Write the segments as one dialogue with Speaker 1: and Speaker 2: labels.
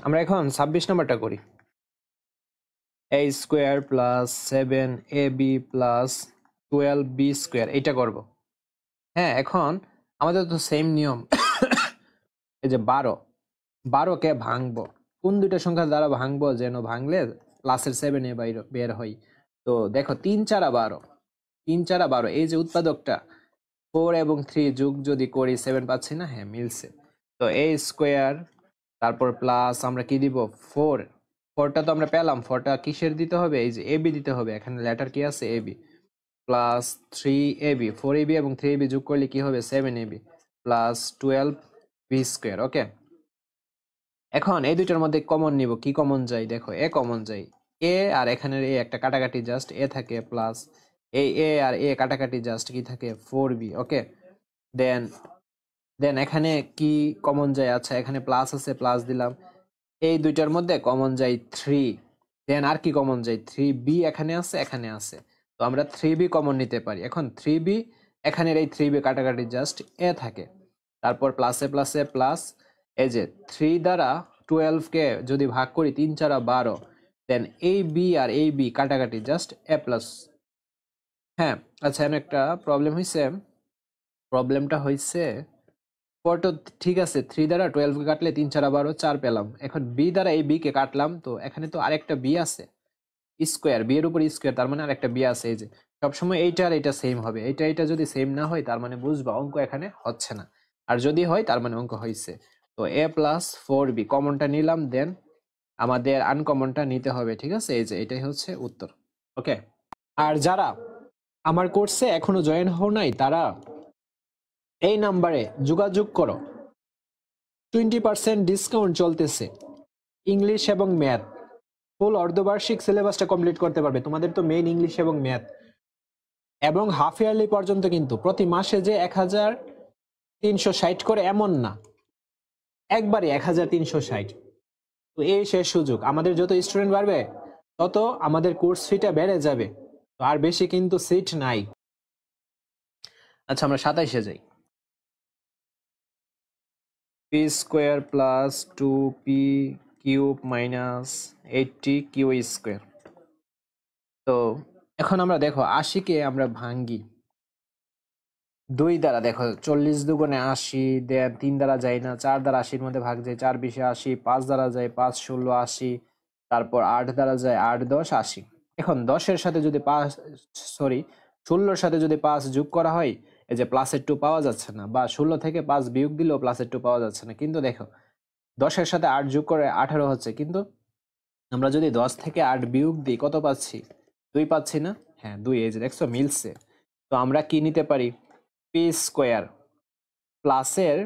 Speaker 1: আমরা এখন 26 নাম্বারটা করি। a square plus 7ab plus 12b square এটা করব। হ্যাঁ, এখন আমাদের তো সেম নিয়ম। এই যে 12কে ভাঙবো, কোন দুইটা সংখ্যা দ্বারা ভাঙবো যেন ভাঙলে প্লাসের 7 বের হয়। তো দেখো 3 4 12, 3 4 12, এই যে উৎপাদকটা 4 এবং 3 যোগ যদি করি 7 পাচ্ছি না? হ্যাঁ, মিলছে। তো a স্কোয়ার তারপর প্লাস আমরা কি দিব 4, 4টা তো আমরা পেলাম, 4টা কিসের দিতে হবে? এই যে ab দিতে হবে, এখানে লেটার কি আছে? ab প্লাস 3ab, 4ab এবং 3ab যোগ করলে কি হবে? 7ab plus 12b square. ওকে, এখন এই দুইটার মধ্যে কমন নিব, কি কমন যায়? দেখো এ কমন যায়, এ আর এখানের এ একটা কাটাকাটি, জাস্ট এ থাকে, প্লাস এই এ আর এ কাটাকাটি, জাস্ট কি থাকে? 4b। ওকে, দেন দেন এখানে কি কমন যায়? আচ্ছা, এখানে প্লাস আছে, প্লাস দিলাম। এই দুইটার মধ্যে কমন যায় 3, দেন আর কি কমন যায়? 3b এখানে আছে, এখানে আছে, তো আমরা 3b কমন নিতে পারি। এখন 3b, এখানের এই 3b কাটাকাটি, জাস্ট এ থাকে, তারপর প্লাসে প্লাসে প্লাস, এই যে 3 দ্বারা 12কে যদি ভাগ করি 3 4 12, দেন এই বি আর এই বি কাটাকাটি, জাস্ট এ প্লাস। হ্যাঁ, আচ্ছা, এখানে একটা প্রবলেম হয়েছে, প্রবলেমটা হয়েছে পরটা ঠিক আছে, 3 দ্বারা 12কে কাটলে 3 4 12, 4 পেলাম। এখন বি দ্বারা এই বি কে কাটলাম, তো এখানে তো আরেকটা বি আছে, স্কোয়ার, বি এর উপর স্কোয়ার, তার মানে আরেকটা বি আছে। এই যে সবসময় এইটা আর এটা সেম হবে, এটা যদি সেম না হয় তার মানে বুঝবা অঙ্ক এখানে হচ্ছে না, আর যদি হয় তার মানে অঙ্ক হয়েছে। তো a প্লাস 4b কমনটা নিলাম, দেন আমাদের আনকমনটা নিতে হবে। ঠিক আছে, এই যে এটাই হচ্ছে উত্তর। ওকে, আর যারা আমার কোর্সে এখনো জয়েন হও নাই তারা এই নাম্বারে যোগাযোগ করো, 20% ডিসকাউন্ট চলতেছে। ইংলিশ এবং ম্যাথ ফুল অর্ধবার্ষিক সিলেবাসটা কমপ্লিট করতে পারবে। তোমাদের তো মেইন ইংলিশ এবং ম্যাথ, এবং হাফ ইয়ারলি পর্যন্ত, কিন্তু প্রতি মাসে যে 1360 করে এমন না, একবারে 1360। তো এই শেষ সুযোগ, আমাদের যত স্টুডেন্ট বাড়বে তত আমাদের কোর্স ফিটা বেড়ে যাবে, তো আর বেশি কিন্তু সিট নাই। আচ্ছা, আমরা 27-এ যাই। P square plus 2p cube minus 80 q square. তো এখন আমরা দেখো 80-কে আমরা ভাঙ্গি 2 দ্বারা। দেখো 40 দুগুণে 80, দেন 3 দ্বারা যায় না, 4 দ্বারা 80-র মধ্যে ভাগ যায়, 4 20 80, 5 দ্বারা যায় 5 16 80, তারপর 8 দ্বারা যায় 8 10 80। এখন 10-এর সাথে যদি 5, সরি 16-র সাথে যদি 5 যোগ করা হয়, এই যে প্লাসের 2 পাওয়া যাচ্ছে না, বা 16 থেকে 5 বিয়োগ দিলেও প্লাসের 2 পাওয়া যাচ্ছে না। কিন্তু দেখো 10-এর সাথে 8 যোগ করে 18 হচ্ছে, কিন্তু আমরা যদি 10 থেকে 8 বিয়োগ দিই কত পাচ্ছি? 2 পাচ্ছি না? হ্যাঁ 2, এই যে দেখছো মিলছে। তো আমরা কি নিতে পারি? পি স্কোয়ার প্লাসের,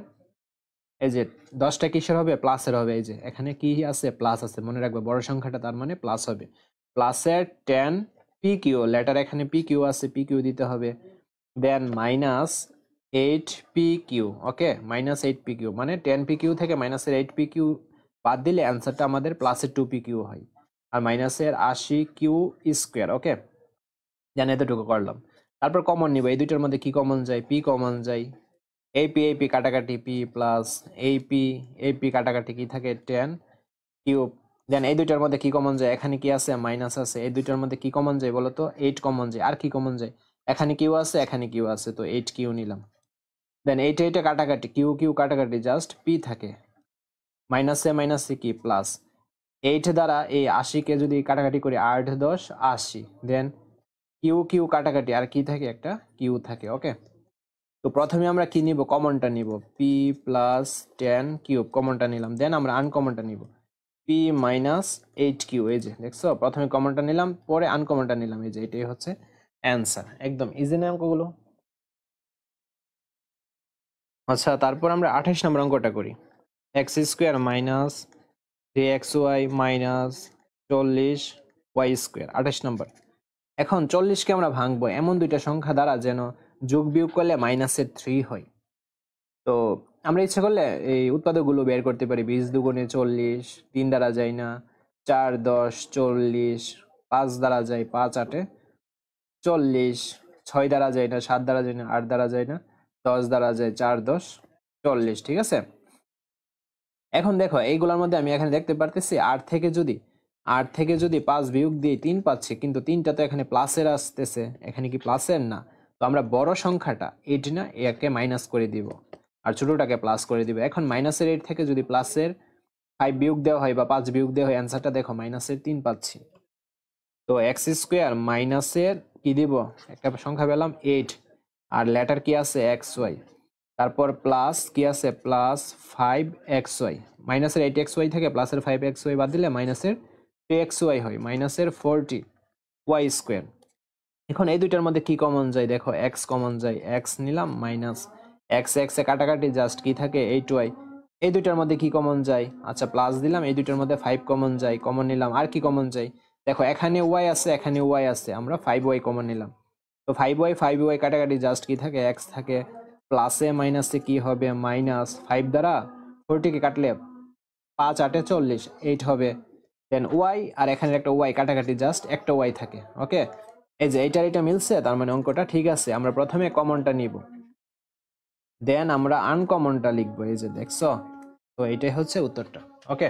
Speaker 1: এই যে 10টা কিসের হবে? প্লাসের হবে। এই যে এখানে কি আছে? প্লাস আছে, মনে রাখবে বড় সংখ্যাটা তার মানে প্লাস হবে। প্লাসের 10 পি কিউ, লেটার এখানে পি কিউ আছে, পি কিউ দিতে হবে, দেন মাইনাস 8 পি কিউ। ওকে, মাইনাস 8 পি কিউ, মানে 10 পি কিউ থেকে মাইনাসের 8 পি কিউ বাদ দিলে অ্যান্সারটা আমাদের প্লাসের 2 পি কিউ হয়, আর মাইনাসের 80 কিউ স্কোয়ার। ওকে, জানি এতটুকু করলাম। তারপর কমন নিব, এই দুইটার মধ্যে কি কমন যায়? পি কমন যায়, AP কাটাকাটি পি প্লাস AP কাটাকাটি কি থাকে? 10 কিউব। দেন এই দুইটার মধ্যে কি কমন যায়? এখানে কি আছে? মাইনাস আছে। এই দুইটার মধ্যে কি কমন যায় বলো তো? 8 কমন যায়। আর কি কমন যায়? এখানে কিউ আছে, এখানে কিউ আছে, তো 8 কিউ নিলাম। দেন এইটা কাটাকাটি, কিউ কিউ কাটাকাটি, জাস্ট পি থাকে, মাইনাসে মাইনাসে কি প্লাস। 8 দ্বারা এই 80-কে যদি কাটাকাটি করি 8 10 80, দেন কিউ কিউ কাটাকাটি, আর কি থাকে? একটা কিউ থাকে। ওকে, তো প্রথমে আমরা কি নিব? কমনটা নিব, পি প্লাস 10 কিউব কমনটা নিলাম, দেন আমরা আনকমনটা নিব, পি মাইনাস 8 কিউ। এই যে দেখছো, প্রথমে কমনটা নিলাম, পরে আনকমনটা নিলাম, এই যে এটাই হচ্ছে অ্যান্সার। একদম ইজি না অঙ্কগুলো? আচ্ছা, তারপর আমরা 28 নম্বর অঙ্কটা করি। X square minus 3xy minus 40 y square, 28 নম্বর। এখন 40-কে আমরা ভাঙবো এমন দুইটা সংখ্যা দ্বারা যেন যোগ বিয়োগ করলে মাইনাসের 3 হয়। তো আমরা ইচ্ছা করলে এই উৎপাদকগুলো বের করতে পারি। 20 দুগুণে 40, 3 দ্বারা যায় না, 4 10 40, 5 দ্বারা যায় 5 8 40, 6 দ্বারা যায় না, 7 দ্বারা যায় না, 8 দ্বারা যায় না, 10 দ্বারা যায় 4 10 40। ঠিক আছে, এখন দেখো এইগুলোর মধ্যে আমি এখানে দেখতে পারতেছি 8 থেকে যদি 5 বিয়োগ দিয়ে 3 পাচ্ছি, কিন্তু 3টা তো এখানে প্লাসের আসতেছে, এখানে কি প্লাসের না? তো আমরা বড় সংখ্যাটা 8 না, একে মাইনাস করে দিব আর ছোটটাকে প্লাস করে দিব। এখন মাইনাসের 8 থেকে যদি প্লাসের 5 বিয়োগ দেওয়া হয় বা 5 বিয়োগ দেওয়া হয়, অ্যান্সারটা দেখো মাইনাসের 3 পাচ্ছি। তো এক্স স্কোয়ার মাইনাসের কি দিব, একটা সংখ্যা পেলাম 8, আর লেটার কি আছে এক্স ওয়াই, তারপর প্লাস কি আছে প্লাস 5xy, মাইনাসের 8xy থেকে প্লাসের 5xy বাদ দিলে মাইনাসের 2xy হয়, মাইনাসের 40y স্কোয়ার। এখন এই দুইটার মধ্যে কি কমন যায় দেখো, এক্স কমন যায়, এক্স নিলাম মাইনাস এক্স এক্সে কাটাকাটি জাস্ট কি থাকে 8y। এই দুইটার মধ্যে কি কমন যায়, আচ্ছা প্লাস দিলাম, এই দুইটার মধ্যে 5 কমন যায়, কমন নিলাম, আর কি কমন যায় দেখো, এখানে y আছে এখানে y আছে, আমরা 5y কমন নিলাম। তো 5y কাটাকাটি জাস্ট কি থাকে এক্স থাকে, প্লাসে মাইনাসে কি হবে মাইনাস 5 দ্বারা 40 কে কাটলে 5 8 40, 8 হবে। দেন ওয়াই, আর এখানে একটা ওয়াই কাটাকাটি জাস্ট একটা ওয়াই থাকে। ওকে, এই যে এটা মিলছে, তার মানে অঙ্কটা ঠিক আছে। আমরা প্রথমে কমনটা নিব, দেন আমরা আনকমনটা লিখবো, এই যে দেখছো। তো এটাই হচ্ছে উত্তরটা। ওকে,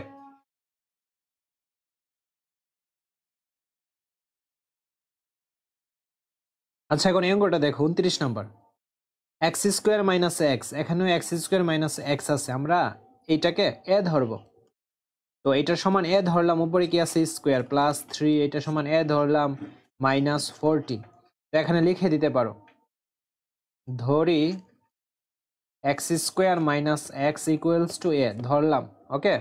Speaker 1: আচ্ছা এখন এই অঙ্কটা দেখো 29 number, x square minus x, এখানেও এক্স স্কোয়ার মাইনাস এক্স আছে, আমরা এইটাকে এ ধরবো। তো এটার সমান এ ধরলাম, উপরে কি আছে স্কোয়ার প্লাস 3, এটা সমান এ ধরলাম মাইনাস 40। তো এখানে লিখে দিতে পারো, ধরি x square minus x equals to a ধরলাম। ওকে,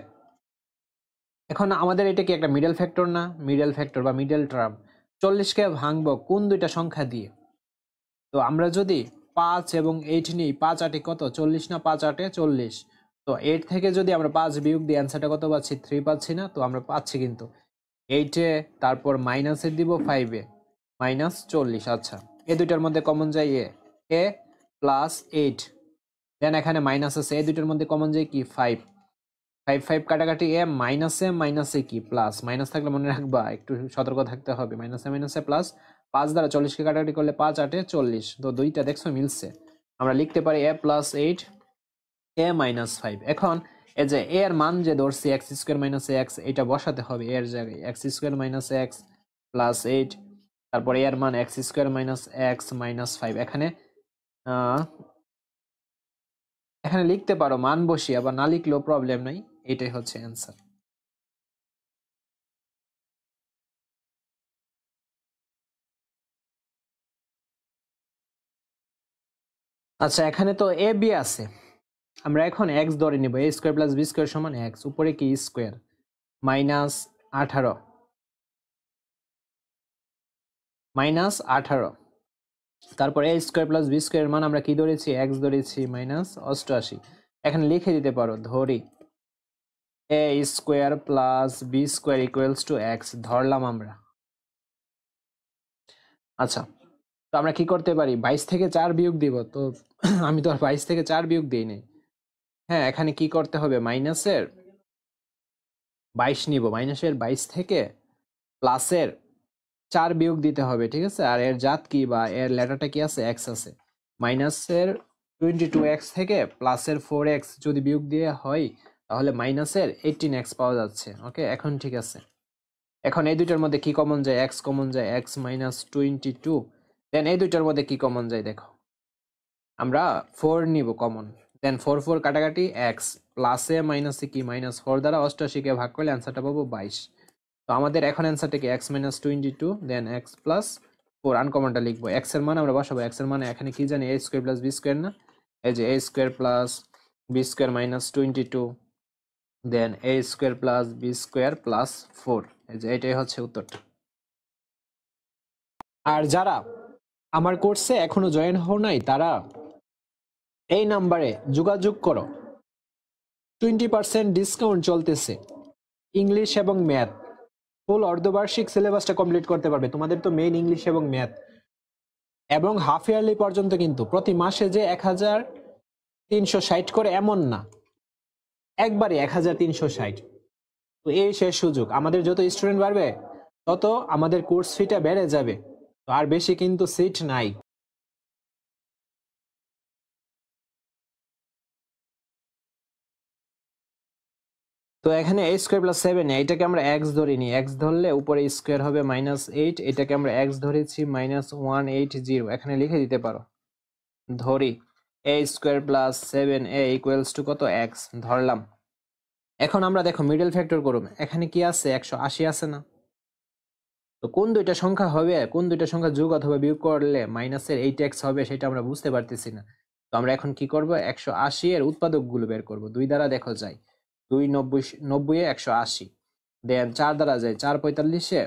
Speaker 1: এখন আমাদের এটা কি একটা মিডল ফ্যাক্টর না, মিডল ফ্যাক্টর বা মিডল টার্ম। 40কে ভাঙবো কোন দুইটা সংখ্যা দিয়ে? তো আমরা যদি 5 এবং 8 নিই, 5 8 কত 40 না, 5 8 40। তো 8 থেকে যদি আমরা 5 বিয়োগ দিই, অ্যান্সারটা কত পাচ্ছি 3 পাচ্ছি না? তো আমরা পাচ্ছি কিন্তু 8-এ, তারপর মাইনাসে দিব 5-এ, মাইনাস 40। আচ্ছা, এই দুইটার মধ্যে কমন যায় এ প্লাস 8, দেন এখানে মাইনাস আছে, এই দুইটার মধ্যে কমন যায় কি 5, 5 কাটাকাটি এ মাইনাসে কি প্লাস, মাইনাস থাকলে মনে রাখবা, একটু সতর্ক থাকতে হবে, মাইনাসে প্লাস। 5 দ্বারা 40কে কাটাকাটি করলে 5 8 40। তো দুইটা দেখছো মিলছে, আমরা লিখতে পারি এ প্লাস 8 এ মাইনাস 5। এখন এই যে এ এর মান যে ধরছি এক্স স্কোয়ার মাইনাস এক্স, এটা বসাতে হবে এর জায়গায়, x square minus x plus 8, তারপর এর মান x square minus x minus 5। এখানে এখানে লিখতে পারো মান বসিয়ে, আবার না লিখলেও প্রবলেম নাই, এটাই হচ্ছে অ্যান্সার। আচ্ছা, এখানে তো এ বি আছে, আমরা এখন এক্স ধরে নিব, এ স্কোয়ার প্লাস বি স্কোয়ার সমান এক্স, উপরে কি স্কোয়ার মাইনাস 18, তারপর এ স্কোয়ার প্লাস বি স্কোয়ার মান আমরা কি ধরেছি এক্স ধরেছি, মাইনাস 88। এখানে লিখে দিতে পারো, ধরি a square plus b square equals to x ধরলাম আমরা। আচ্ছা, তো আমরা কি করতে পারি, 22 থেকে 4 বিয়োগ দিব। তো আমি তো আর 22 থেকে 4 বিয়োগ দিই নাই। হ্যাঁ, এখানে কি করতে হবে, মাইনাসের 22 নিব, মাইনাসের 22 থেকে প্লাসের 4 বিয়োগ দিতে হবে, ঠিক আছে। আর এর জাত কি বা এর লেটারটা কি আছে, এক্স আছে। মাইনাসের 22x থেকে প্লাসের 4x যদি বিয়োগ দিয়ে হয়, তাহলে মাইনাসের 18x পাওয়া যাচ্ছে। ওকে, এখন ঠিক আছে। এখন এই দুইটার মধ্যে কি কমন যায়, এক্স কমন যায়, এক্স মাইনাস 22। দেন এই দুইটার মধ্যে কি কমন যায় দেখো, আমরা 4 নিব কমন, দেন 4 কাটাকাটি এক্স, প্লাসে মাইনাসে কি মাইনাস 4 দ্বারা 88-কে ভাগ করলে অ্যান্সারটা পাবো 22। তো আমাদের এখন অ্যান্সারটা কি এক্স মাইনাস 22, দেন এক্স প্লাস 4, আনকমনটা লিখবো, এক্স এর মান আমরা বসাবো। এক্স এর মানে এখানে কি জানি, a square plus b square না, এই যে a square plus b square minus 22, then a square plus b square plus 4। এই যে এটাই হচ্ছে উত্তরটা। আর যারা আমার কোর্সে এখনো জয়েন হও নাই, তারা এই নাম্বারে যোগাযোগ করো, 20% ডিসকাউন্ট চলতেছে। ইংলিশ এবং ম্যাথ ফুল অর্ধবার্ষিক সিলেবাসটা কমপ্লিট করতে পারবে। তোমাদের তো মেইন ইংলিশ এবং ম্যাথ, এবং হাফ ইয়ারলি পর্যন্ত, কিন্তু প্রতি মাসে যে 1360 করে এমন না, একবারে 1360। তো এই শেষ সুযোগ, আমাদের যত স্টুডেন্ট বাড়বে তত আমাদের কোর্স ফিটা বেড়ে যাবে। তো আর বেশি কিন্তু সিট নাই। তো এখানে a স্কোয়ার প্লাস 7 এটাকে আমরা x ধরে নিই, x ধরলে উপরে স্কোয়ার হবে -8, এটাকে আমরা x ধরেছি -180, এখানে লিখে দিতে পারো। ধরি a square plus 7a equals to কত, x ধরলাম। এখন আমরা দেখো মিডল ফ্যাক্টর করব, এখানে কি আছে 180 আছে না? তো কোন দুইটা সংখ্যা হবে, কোন দুইটা সংখ্যা যোগ অথবা বিয়োগ করলে মাইনাসের 8x হবে সেটা আমরা বুঝতে পারতেছি না। তো আমরা এখন কি করব, 180 এর উৎপাদকগুলো বের করব। 2 দ্বারা দেখো যায় 2 90 এ 180, দেন 4 দ্বারা যায় 4 45 এ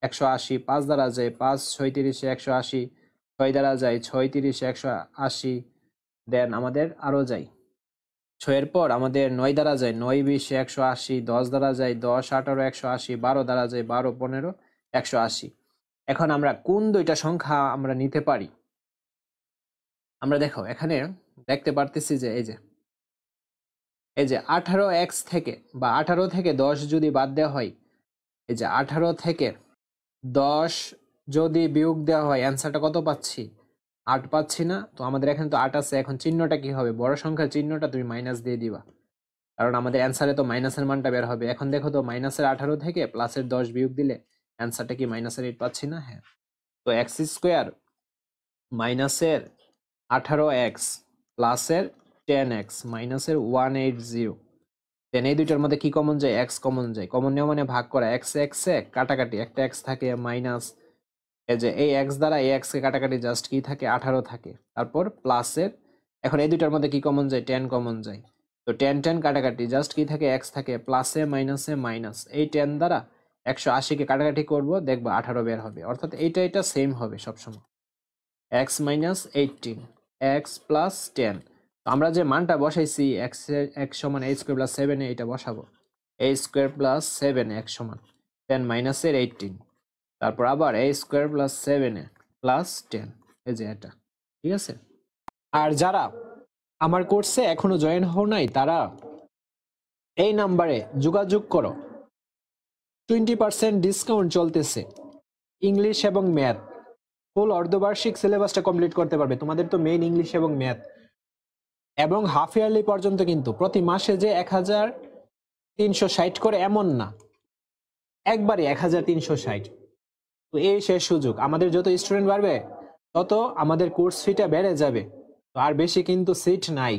Speaker 1: 180, 5 দ্বারা যায় 5 36 এ 180, 6 দ্বারা যায় 6 30 এ 180, দেন আমাদের আরো যায় 6 এর পর আমাদের 9 দ্বারা যায় 9 20 এ 180, 10 দ্বারা যায় 10 18 180, 12 দ্বারা যায় 12 15 180। এখন আমরা কোন দুইটা সংখ্যা আমরা নিতে পারি? আমরা দেখো এখানে দেখতে পারতেছি যে এই যে 18x থেকে বা 18 থেকে 10 যদি বাদ দেওয়া হয়, এই যে 18 থেকে 10 যদি বিয়োগ দেওয়া হয় অ্যান্সারটা কত পাচ্ছি, 8 পাচ্ছি না? তো আমাদের এখানে তো 8 আছে, এখন চিহ্নটা কি হবে, বড় সংখ্যার চিহ্নটা তুমি মাইনাস দিয়ে দিবা, কারণ আমাদের অ্যান্সারে তো মাইনাসের মানটা বের হবে। এখন দেখো তো মাইনাসের 18 থেকে প্লাসের 10 বিয়োগ দিলে অ্যান্সারটা কি মাইনাসের 8 পাচ্ছি না? হ্যাঁ। তো এক্স স্কোয়ার মাইনাসের 18x প্লাসের 10x মাইনাসের 180, দেন এই দুইটার মধ্যে কি কমন যায়, x কমন যায়। কমন নেওয়া মানে ভাগ করা, x এ কাটাকাটি, একটা x থাকে মাইনাস, এই যে এই x দ্বারা এই x কে কাটাকাটি জাস্ট কি থাকে 18 থাকে, তারপর প্লাসের, এখন এই দুইটার মধ্যে কি কমন যায়, 10 কমন যায়। তো 10 10 কাটাকাটি জাস্ট কি থাকে x থাকে, প্লাসে মাইনাসে মাইনাস, এই 10 দ্বারা 180 কে কাটাকাটি করব, দেখবা 18 বের হবে, অর্থাৎ এটা সেম হবে সবসময়, x মাইনাস 18 x প্লাস 10। তো আমরা যে মানটা বসাইছি x সমান a স্কোয়ার প্লাস 7 এ, এটা বসাবো a স্কোয়ার প্লাস 7 x সমান 10 মাইনাসের 18, তারপর আবার a square plus 7 A plus 10, এই যে এটা, ঠিক আছে। আর যারা আমার কোর্সে এখনো জয়েন হও নাই তারা এই নাম্বারে যোগাযোগ করো, 20% ডিসকাউন্ট চলতেছে। ইংলিশ এবং ম্যাথ ফুল অর্ধবার্ষিক সিলেবাসটা কমপ্লিট করতে পারবে। তোমাদের তো মেইন ইংলিশ এবং ম্যাথ, এবং হাফ ইয়ারলি পর্যন্ত, কিন্তু প্রতি মাসে যে 1360 করে এমন না, একবারে 1360। তো এই শেষ সুযোগ, আমাদের যত স্টুডেন্ট বাড়বে তত আমাদের কোর্স ফিটা বেড়ে যাবে, তো আর বেশি কিন্তু সিট নাই।